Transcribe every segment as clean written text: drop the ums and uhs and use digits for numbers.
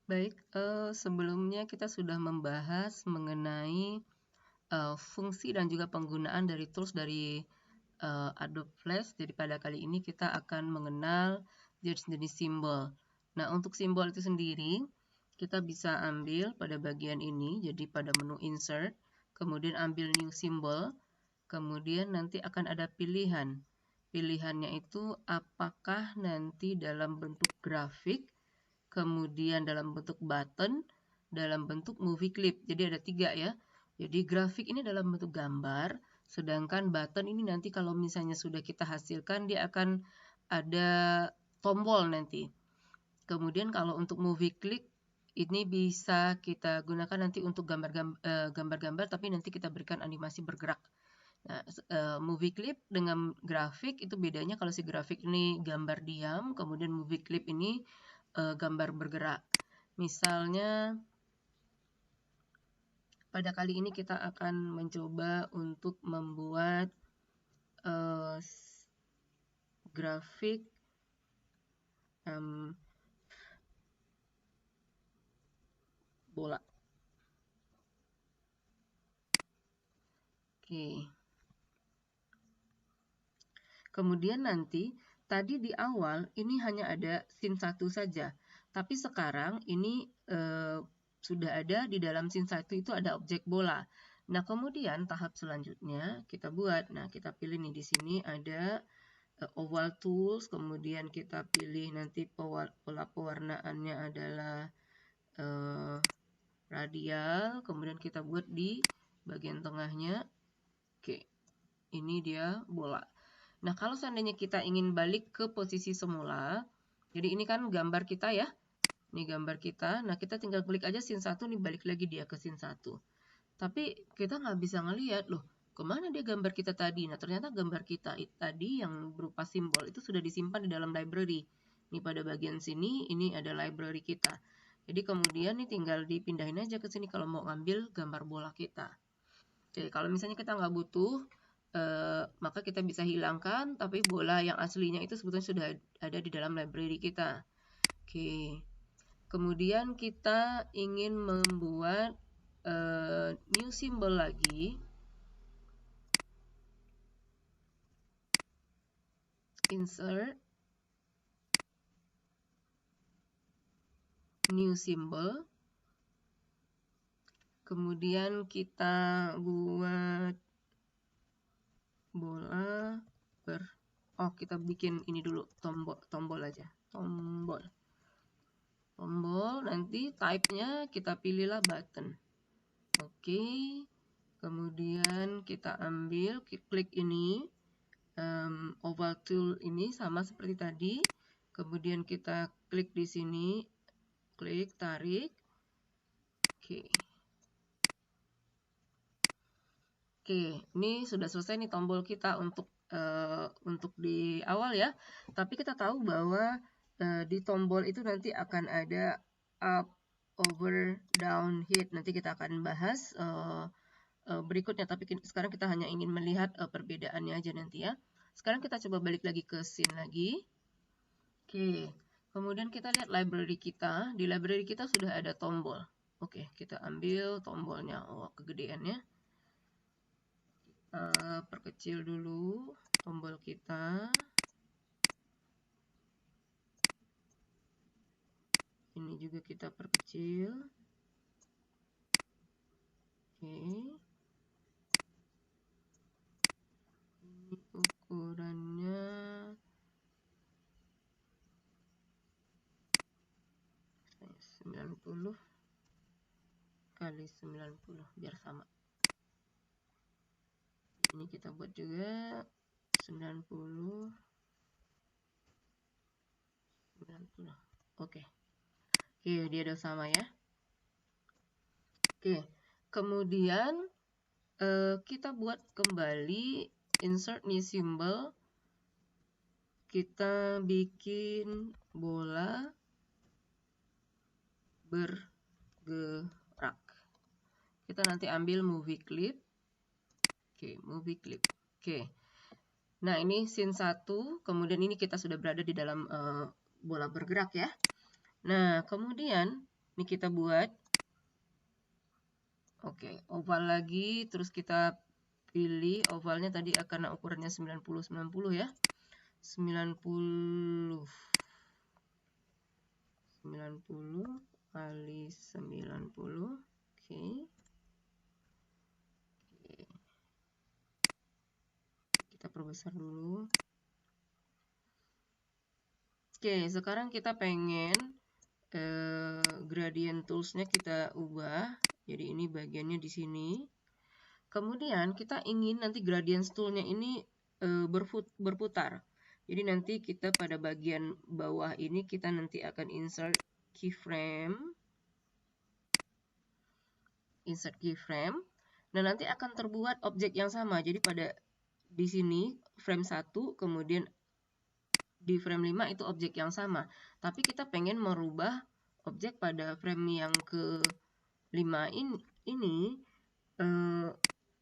Baik, sebelumnya kita sudah membahas mengenai fungsi dan juga penggunaan dari tools dari Adobe Flash. Jadi pada kali ini kita akan mengenal jenis-jenis simbol. Nah, untuk simbol itu sendiri, kita bisa ambil pada bagian ini, jadi pada menu Insert, kemudian ambil New Symbol, kemudian nanti akan ada pilihan. Pilihannya itu apakah nanti dalam bentuk grafik, kemudian dalam bentuk button, dalam bentuk movie clip. Jadi ada 3 ya. Jadi grafik ini dalam bentuk gambar, sedangkan button ini nanti kalau misalnya sudah kita hasilkan dia akan ada tombol nanti. Kemudian kalau untuk movie clip ini bisa kita gunakan nanti untuk gambar-gambar tapi nanti kita berikan animasi bergerak. Nah, movie clip dengan grafik itu bedanya kalau si grafik ini gambar diam, kemudian movie clip ini gambar bergerak. Misalnya pada kali ini kita akan mencoba untuk membuat grafik bola. Oke. Kemudian nanti tadi di awal ini hanya ada scene 1 saja. Tapi sekarang ini sudah ada di dalam scene 1 itu ada objek bola. Nah, kemudian tahap selanjutnya kita buat. Nah, kita pilih nih di sini ada oval tools, kemudian kita pilih nanti pola pewarnaannya adalah radial, kemudian kita buat di bagian tengahnya. Oke, ini dia bola. Nah, kalau seandainya kita ingin balik ke posisi semula, jadi ini kan gambar kita ya. Ini gambar kita. Nah, kita tinggal klik aja scene 1 nih, balik lagi dia ke scene 1. Tapi kita nggak bisa ngelihat loh, kemana dia gambar kita tadi. Nah, ternyata gambar kita tadi yang berupa simbol itu sudah disimpan di dalam library. Ini pada bagian sini, ini ada library kita. Jadi kemudian nih tinggal dipindahin aja ke sini kalau mau ngambil gambar bola kita. Oke, kalau misalnya kita nggak butuh, maka kita bisa hilangkan, tapi bola yang aslinya itu sebetulnya sudah ada di dalam library kita. Oke, kemudian kita ingin membuat new symbol lagi. Insert, new symbol. Kemudian kita buat bola kita bikin ini dulu, tombol aja. Tombol, nanti type-nya kita pilihlah button. Oke, kemudian kita ambil, klik ini, oval tool ini sama seperti tadi. Kemudian kita klik di sini, klik, tarik. Oke. Oke, ini sudah selesai nih tombol kita untuk di awal ya. Tapi kita tahu bahwa di tombol itu nanti akan ada up, over, down, hit. Nanti kita akan bahas berikutnya. Tapi sekarang kita hanya ingin melihat perbedaannya aja nanti ya. Sekarang kita coba balik lagi ke scene lagi. Oke, kemudian kita lihat library kita. Di library kita sudah ada tombol. Oke, kita ambil tombolnya. Oh, kegedeannya. Perkecil dulu tombol kita. Ini juga kita perkecil. Oke. Ini ukurannya 90 kali 90 biar sama. Ini kita buat juga 90. Oke. Oke, dia udah sama ya. Oke, kemudian kita buat kembali insert new symbol. Kita bikin bola bergerak. Kita nanti ambil movie clip. Oke, movie clip. Oke. Nah, ini scene 1, kemudian ini kita sudah berada di dalam bola bergerak ya. Nah, kemudian Ini kita buat. Oke, oval lagi, terus kita pilih ovalnya tadi karena ukurannya 90 ya. 90 kali 90. Oke. Kita perbesar dulu. Oke, sekarang kita pengen gradient toolsnya kita ubah. Jadi ini bagiannya di sini. Kemudian kita ingin nanti gradient toolnya ini berputar. Jadi nanti kita pada bagian bawah ini kita nanti akan insert keyframe. Insert keyframe. Nah, nanti akan terbuat objek yang sama. Jadi pada di sini frame 1, kemudian di frame 5 itu objek yang sama. Tapi kita pengen merubah objek pada frame yang ke-5 ini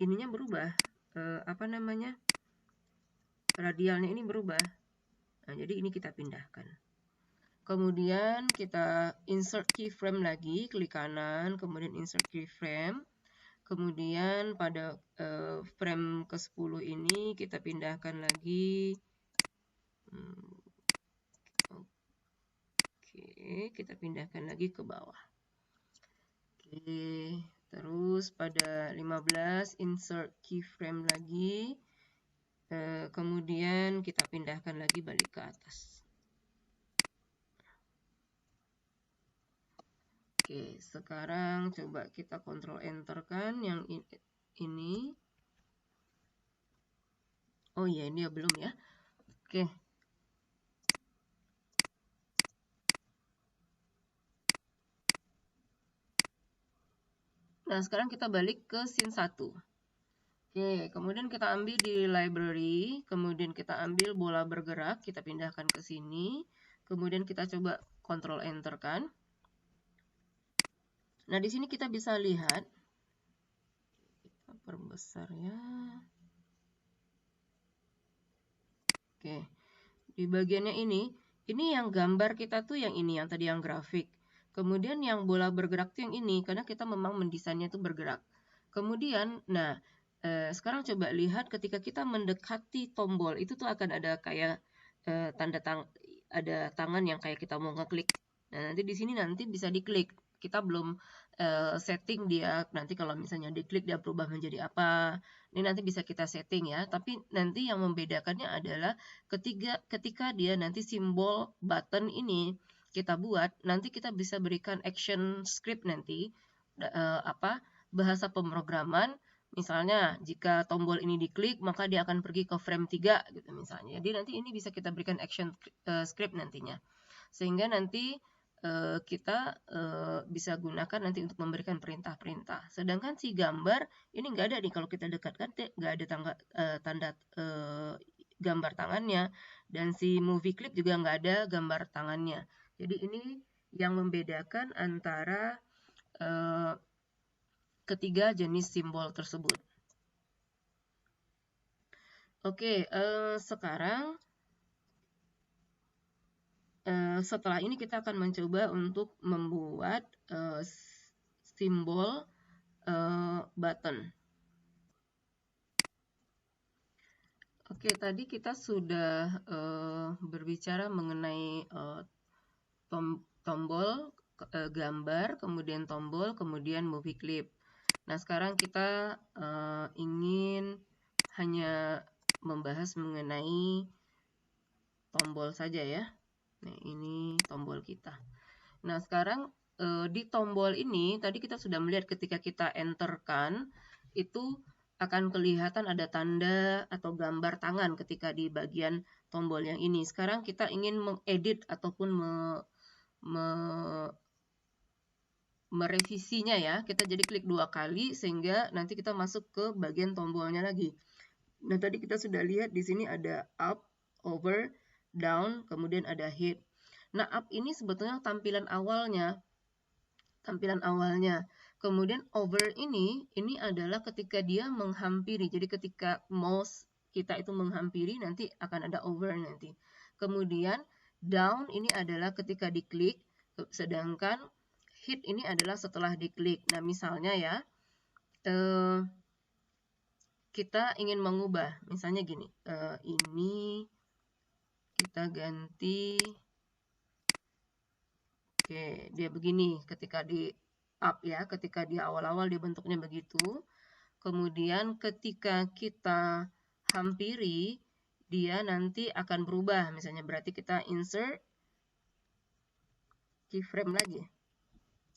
ininya berubah. Apa namanya? Radialnya ini berubah. Nah, jadi ini kita pindahkan. Kemudian kita insert keyframe lagi, klik kanan, kemudian insert keyframe. Kemudian pada frame ke-10 ini kita pindahkan lagi. Oke, kita pindahkan lagi ke bawah. Oke, terus pada 15 insert keyframe lagi. Kemudian kita pindahkan lagi balik ke atas. Oke, sekarang coba kita Ctrl Enter kan yang ini. Oh iya, ini ya belum ya. Oke. Nah, sekarang kita balik ke scene 1. Oke, kemudian kita ambil di library, kemudian kita ambil bola bergerak, kita pindahkan ke sini, kemudian kita coba Ctrl Enter kan. Nah, di sini kita bisa lihat, kita perbesar ya. Oke, di bagiannya ini yang gambar kita tuh yang ini, yang tadi yang grafik. Kemudian yang bola bergerak tuh yang ini, karena kita memang mendesainnya tuh bergerak. Kemudian, nah, sekarang coba lihat ketika kita mendekati tombol itu tuh akan ada kayak ada tangan yang kayak kita mau ngeklik. Nah, nanti di sini nanti bisa diklik. Kita belum setting dia nanti kalau misalnya diklik dia berubah menjadi apa. Ini nanti bisa kita setting ya. Tapi nanti yang membedakannya adalah ketika dia nanti simbol button ini kita buat, nanti kita bisa berikan action script nanti bahasa pemrograman. Misalnya, jika tombol ini diklik, maka dia akan pergi ke frame 3, gitu misalnya. Jadi nanti ini bisa kita berikan action script nantinya. Sehingga nanti kita bisa gunakan nanti untuk memberikan perintah-perintah. Sedangkan si gambar, ini nggak ada nih, kalau kita dekatkan, nggak ada tanda gambar tangannya. Dan si movie clip juga nggak ada gambar tangannya. Jadi ini yang membedakan antara ketiga jenis simbol tersebut. Oke, sekarang setelah ini kita akan mencoba untuk membuat simbol button. Oke, tadi kita sudah berbicara mengenai tombol, gambar, kemudian tombol, kemudian movie clip. Nah, sekarang kita ingin hanya membahas mengenai tombol saja ya. Nah, ini tombol kita. Nah, sekarang di tombol ini, tadi kita sudah melihat ketika kita enterkan, itu akan kelihatan ada tanda atau gambar tangan ketika di bagian tombol yang ini. Sekarang kita ingin mengedit ataupun merevisinya ya. Kita jadi klik 2 kali sehingga nanti kita masuk ke bagian tombolnya lagi. Nah, tadi kita sudah lihat di sini ada up, over, down, kemudian ada hit. Nah, up ini sebetulnya tampilan awalnya. Kemudian over ini adalah ketika dia menghampiri. Jadi ketika mouse kita itu menghampiri, nanti akan ada over nanti. Kemudian down ini adalah ketika diklik, sedangkan hit ini adalah setelah diklik. Nah, misalnya ya, kita ingin mengubah, misalnya gini, ini kita ganti, oke, dia begini ketika di up ya, ketika dia awal-awal dia bentuknya begitu. Kemudian ketika kita hampiri, dia nanti akan berubah. Misalnya berarti kita insert keyframe lagi.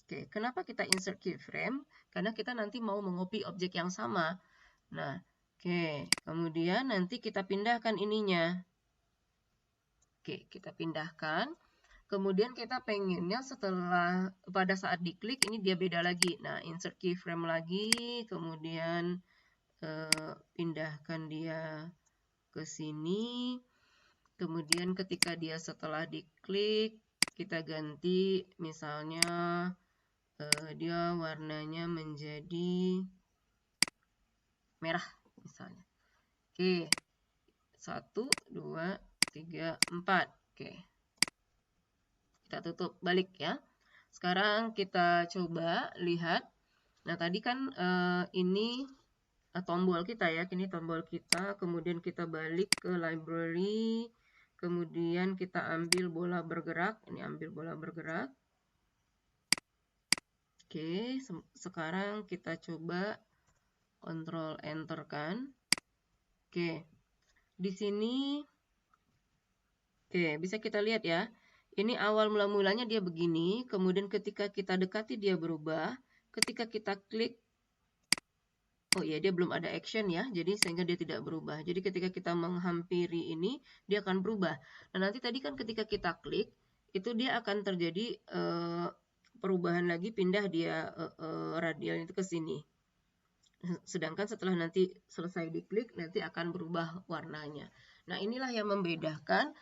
Oke, kenapa kita insert keyframe? Karena kita nanti mau mengcopy objek yang sama. Nah, oke, kemudian nanti kita pindahkan ininya. Oke, kita pindahkan. Kemudian kita pengennya setelah pada saat diklik ini dia beda lagi. Nah, insert keyframe lagi, kemudian pindahkan dia ke sini. Kemudian ketika dia setelah diklik, kita ganti misalnya dia warnanya menjadi merah misalnya. Oke, 1, 2, 3, 4. Oke, kita tutup balik ya. Sekarang kita coba lihat. Nah, tadi kan ini tombol kita ya, ini tombol kita, kemudian kita balik ke library, kemudian kita ambil bola bergerak, ini ambil bola bergerak. Oke, sekarang kita coba Ctrl Enter kan. Oke, di sini, oke, bisa kita lihat ya, ini awal mula-mulanya dia begini, kemudian ketika kita dekati dia berubah, ketika kita klik, oh iya, dia belum ada action ya, jadi sehingga dia tidak berubah. Jadi ketika kita menghampiri ini, dia akan berubah. Nah, nanti tadi kan ketika kita klik, itu dia akan terjadi perubahan lagi, pindah dia radial itu ke sini. Sedangkan setelah nanti selesai diklik, nanti akan berubah warnanya. Nah, inilah yang membedakan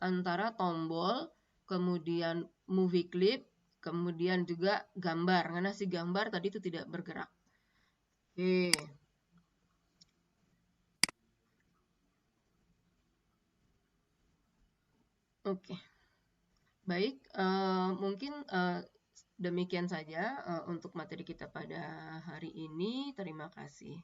antara tombol, kemudian movie clip, kemudian juga gambar. Karena si gambar tadi itu tidak bergerak. Oke. Baik, mungkin demikian saja untuk materi kita pada hari ini. Terima kasih.